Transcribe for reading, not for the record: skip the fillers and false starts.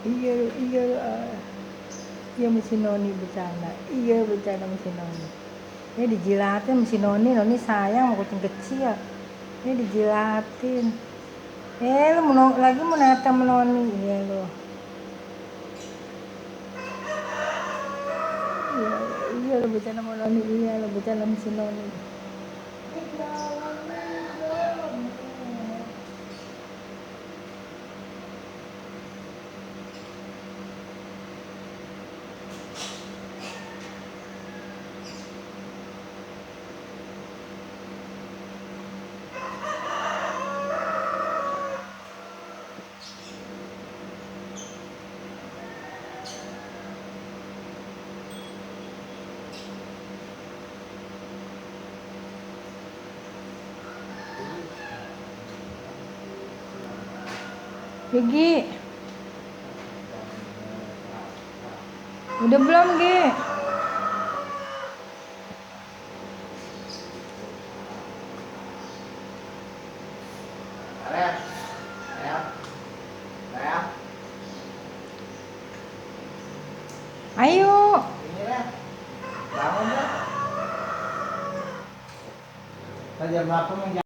Iya, iya, iya mesin Noni bercanda. Iya bercanda mesin Noni. Ini dijilatin mesin Noni. Noni sayang sama kucing kecil. Ini dijilatin. Lu lagi mau neta sama Noni. Iya lu. Iya, iya lu bercanda sama Noni. Iya lu bercanda mesin Noni. Gi, udah belum Gi? Ayo. Bangun deh. Jam berapa